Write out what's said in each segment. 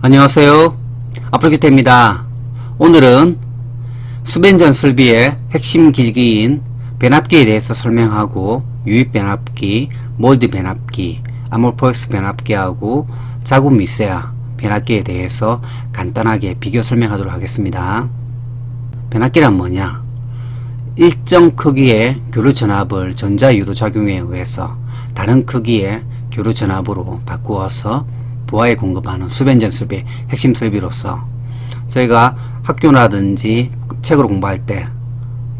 안녕하세요. 아프리규태입니다. 오늘은 수변전 설비의 핵심 기기인 변압기에 대해서 설명하고 유입 변압기, 몰드 변압기, 아모포엑스 변압기하고 자국 미세아 변압기에 대해서 간단하게 비교 설명하도록 하겠습니다. 변압기란 뭐냐? 일정 크기의 교류 전압을 전자유도 작용에 의해서 다른 크기의 교류 전압으로 바꾸어서 부하에 공급하는 수변전 설비의 핵심 설비로서 저희가 학교라든지 책으로 공부할 때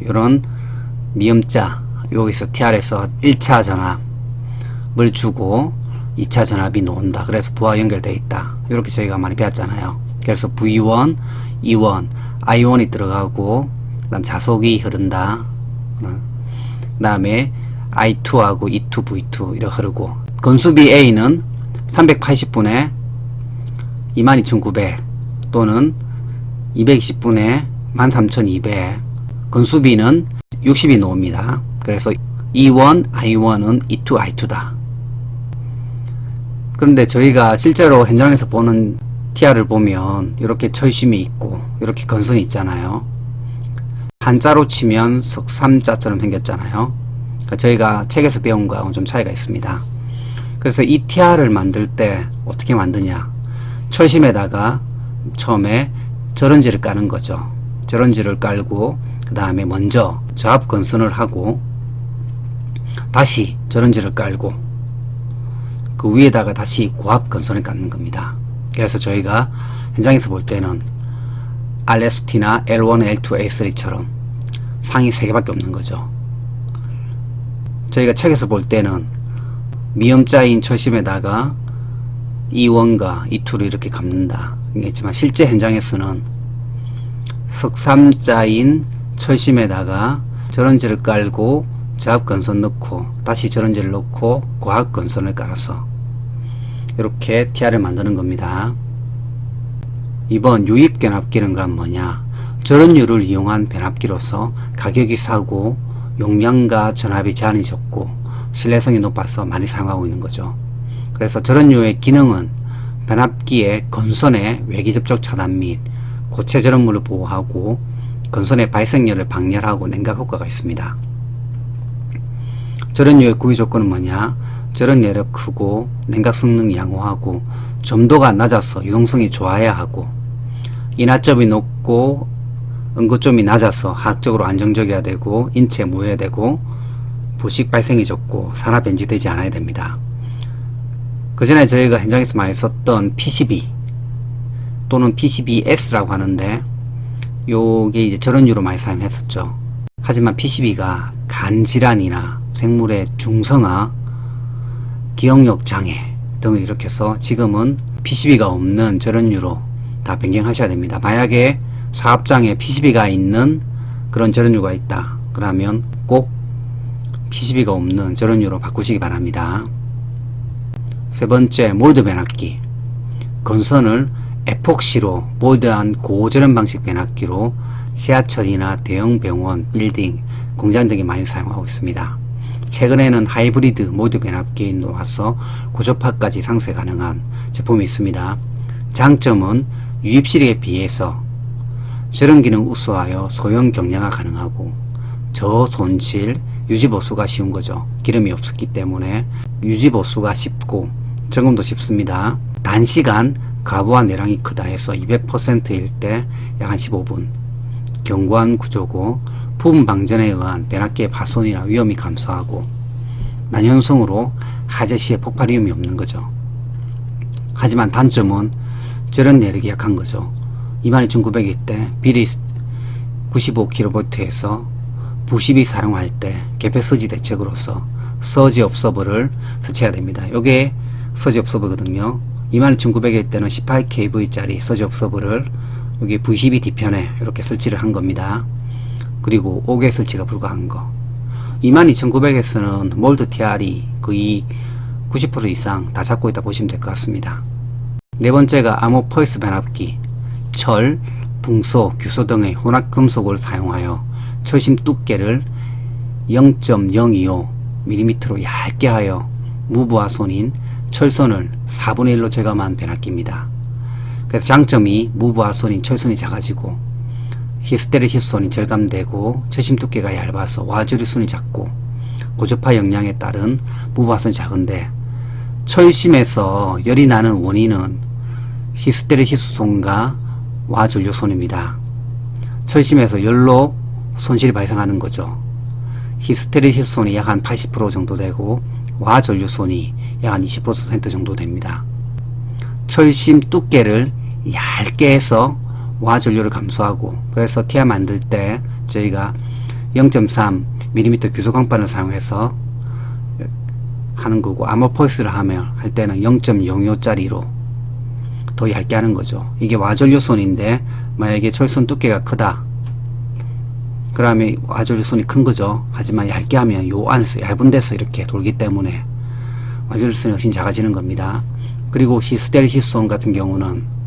이런 미음자 여기서 TR에서 1차 전압을 주고 2차 전압이 나온다. 그래서 부하 연결되어 있다. 이렇게 저희가 많이 배웠잖아요. 그래서 V1, E1, I1이 들어가고 그 다음 자속이 흐른다. 그 다음에 I2하고 E2, V2 이렇게 흐르고 건수비 A는 380분에 22900 또는 220분에 13200 건수비는 60이 나옵니다. 그래서 E1, I1은 E2, I2다. 그런데 저희가 실제로 현장에서 보는 TR을 보면 이렇게 철심이 있고 이렇게 건선이 있잖아요. 한자로 치면 석삼자처럼 생겼잖아요. 그러니까 저희가 책에서 배운 거하고는 좀 차이가 있습니다. 그래서 이 TR을 만들 때 어떻게 만드냐? 철심에다가 처음에 절연지를 까는 거죠. 절연지를 깔고 그 다음에 먼저 저압 건선을 하고 다시 절연지를 깔고 그 위에다가 다시 고압 건선을 깔는 겁니다. 그래서 저희가 현장에서 볼 때는 RST나 L1, L2, A3처럼 상이 3개밖에 없는 거죠. 저희가 책에서 볼 때는 미음자인 철심에다가 E1과 E2를 이렇게 감는다. 했지만 실제 현장에서는 석삼자인 철심에다가 절연지를 깔고 저압건선 넣고 다시 절연지를 넣고 고압건선을 깔아서 이렇게 TR을 만드는 겁니다. 이번 유입 변압기는 그럼 뭐냐? 절연유를 이용한 변압기로서 가격이 싸고 용량과 전압이 제한이 적고 신뢰성이 높아서 많이 사용하고 있는 거죠. 그래서 절연유의 기능은 변압기의 건선의 외기 접촉 차단 및 고체 절연물을 보호하고 건선의 발생열을 방열하고 냉각 효과가 있습니다. 절연유의 구비 조건은 뭐냐? 절연내력 크고 냉각 성능이 양호하고 점도가 낮아서 유동성이 좋아야 하고 인하점이 높고 응고점이 낮아서 화학적으로 안정적이어야 되고 인체에 무해야 되고 부식 발생이 적고 산화 변질되지 않아야 됩니다. 그 전에 저희가 현장에서 많이 썼던 PCB 또는 PCBS라고 하는데 요게 이제 절연유로 많이 사용했었죠. 하지만 PCB가 간 질환이나 생물의 중성화, 기억력 장애 등을 일으켜서 지금은 PCB가 없는 절연유로 다 변경하셔야 됩니다. 만약에 사업장에 PCB가 있는 그런 절연유가 있다. 그러면 꼭 PCB가 없는 절연유로 바꾸시기 바랍니다. 세 번째, 몰드 변압기. 건선을 에폭시로 몰드한 고절연 방식 변압기로 지하철이나 대형 병원, 빌딩, 공장 등에 많이 사용하고 있습니다. 최근에는 하이브리드 몰드 변압기에 나와서 고주파까지 상쇄 가능한 제품이 있습니다. 장점은 유입시력에 비해서 절연 기능 우수하여 소형 경량화 가능하고 저손실, 유지보수가 쉬운 거죠. 기름이 없었기 때문에 유지보수가 쉽고 점검도 쉽습니다. 단시간 가부와 내랑이 크다 해서 200%일 때 약 한 15분 견고한 구조고 부분 방전에 의한 변압기의 파손이나 위험이 감소하고 난연성으로 화재 시에 폭발 위험이 없는 거죠. 하지만 단점은 절연 내력이 약한 거죠. 22900일 때 비리 95kV에서 부십이 사용할 때 개폐 서지 대책으로서 서지 업서버를 설치해야 됩니다. 요게 서지 업서버거든요. 22900일 때는 18kV짜리 서지 업서버를 여기 V12 뒤편에 이렇게 설치를 한 겁니다. 그리고 5개 설치가 불가한 거. 22900에서는 몰드 TR이 거의 90% 이상 다 잡고 있다 보시면 될 것 같습니다. 네 번째가 아모포엑스 변압기. 철, 붕소, 규소 등의 혼합금속을 사용하여 철심 두께를 0.025mm로 얇게 하여 무부하손인 철선을 4분의 1로 제거한 변압기입니다. 그래서 장점이 무부하손인 철순이 작아지고 히스테르시손이 절감되고 철심 두께가 얇아서 와조류순이 작고 고주파 영양에 따른 무부하손이 작은데, 철심에서 열이 나는 원인은 히스테르시손과 와전류손입니다. 철심에서 열로 손실이 발생하는 거죠. 히스테르시손이 약 한 80% 정도 되고 와전류손이 약 한 20% 정도 됩니다. 철심 두께를 얇게 해서 와전류를 감소하고, 그래서 TR 만들 때 저희가 0.3mm 규소광판을 사용해서 하는 거고, 아모포스를 할 때는 0.05짜리로 더 얇게 하는 거죠. 이게 와전류손인데 만약에 철선 두께가 크다 그러면 와전류손이 큰 거죠. 하지만 얇게 하면 요 안에서 얇은 데서 이렇게 돌기 때문에 와전류손이 훨씬 작아지는 겁니다. 그리고 히스테르시손 같은 경우는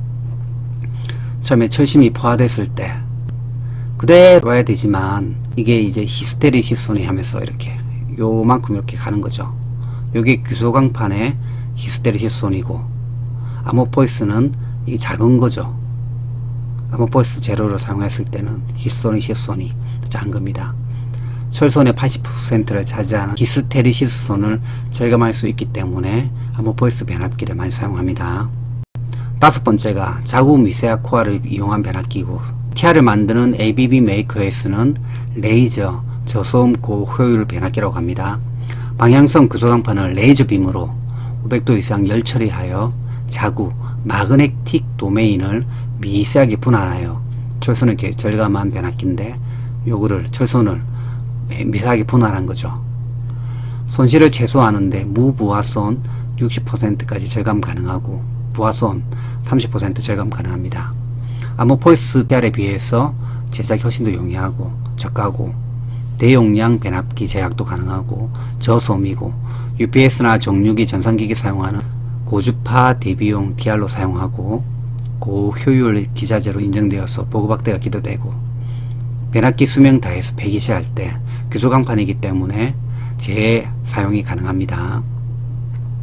처음에 철심이 포화됐을 때 그대로 와야 되지만, 이게 이제 히스테르시손이 하면서 이렇게 요만큼 이렇게 가는 거죠. 요게 규소광판의 히스테르시손이고, 아모포스는 이게 작은 거죠. 아모포스 제로를 사용했을 때는 히스테르시손이 작은 겁니다. 철손의 80%를 차지하는 히스테르시손을 절감할 수 있기 때문에 아모포스 변압기를 많이 사용합니다. 다섯 번째가 자구 미세화 코어를 이용한 변압기고, TR을 만드는 ABB 메이커에서는 레이저 저소음 고효율 변압기라고 합니다. 방향성 규소광판을 레이저 빔으로 500도 이상 열 처리하여 자구 마그네틱 도메인을 미세하게 분할하여 철선을 절감한 변압기인데, 요거를 철선을 미세하게 분할한 거죠. 손실을 최소화하는데 무부하손 60%까지 절감 가능하고 부하손 30% 절감 가능합니다. 아모포스 TR에 비해서 제작이 훨씬 더 용이하고 저가고 대용량 변압기 제작도 가능하고 저소음이고, UPS나 정유기 전산기기 사용하는 고주파 대비용 TR로 사용하고 고효율 기자재로 인정되어서 보급 확대가 기대되고, 변압기 수명 다해서 폐기시할 때 규소광판이기 때문에 재사용이 가능합니다.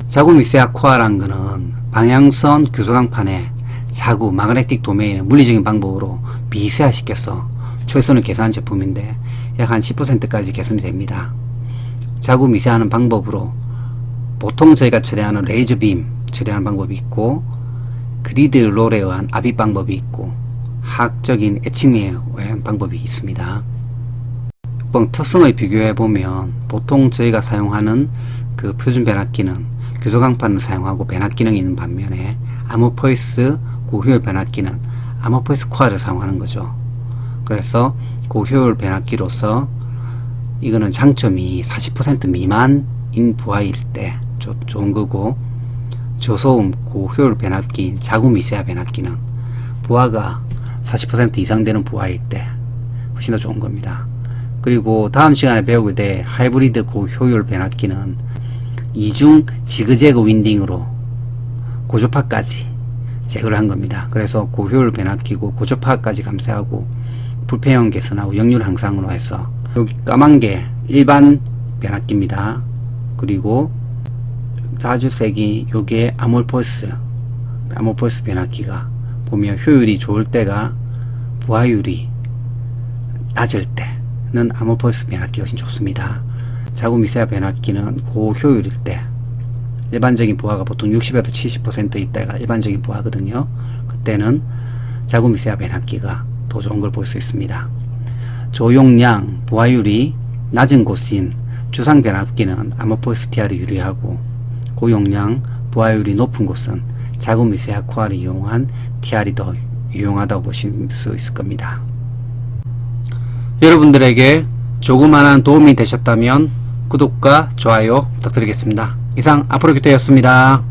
자구 미세화 코어란 거는 방향선 규소광판에 자구 마그네틱 도메인을 물리적인 방법으로 미세화시켜서 철선을 개선한 제품인데 약 한 10%까지 개선이 됩니다. 자구 미세화하는 방법으로 보통 저희가 처리하는 레이저 빔 처리하는 방법이 있고, 그리드 롤에 의한 압입 방법이 있고, 화학적인 에칭에 의한 방법이 있습니다. 특성을 비교해 보면 보통 저희가 사용하는 그 표준 변압기는 규소광판을 사용하고 변압 기능이 있는 반면에 아모포스 고효율 변압기는 아모포스 코어를 사용하는 거죠. 그래서 고효율 변압기로서 이거는 장점이 40% 미만인 부하일 때 좋은 거고, 저소음 고효율 변압기인 자구 미세화 변압기는 부하가 40% 이상 되는 부하일 때 훨씬 더 좋은 겁니다. 그리고 다음 시간에 배우게 될 하이브리드 고효율 변압기는 이중 지그재그 윈딩으로 고주파까지 제거를 한 겁니다. 그래서 고효율 변압기고 고주파까지 감쇄하고 불폐형 개선하고 역률 향상으로 해서, 여기 까만 게 일반 변압기입니다. 그리고 자주색이 요게 아모포스 변압기가 보면 효율이 좋을 때가 부하율이 낮을 때는 아모포스 변압기가 훨씬 좋습니다. 자구 미세화 변압기는 고효율일 때, 일반적인 부하가 보통 60에서 70% 이때가 일반적인 부하거든요. 그때는 자구 미세화 변압기가 더 좋은 걸 볼 수 있습니다. 조용량 부하율이 낮은 곳인 주상 변압기는 아모포스 TR이 유리하고, 고용량 부하율이 높은 곳은 자구 미세화 코어를 이용한 TR이 더 유용하다고 보실 수 있을 겁니다. 여러분들에게 조그마한 도움이 되셨다면 구독과 좋아요 부탁드리겠습니다. 이상 앞으로규태였습니다.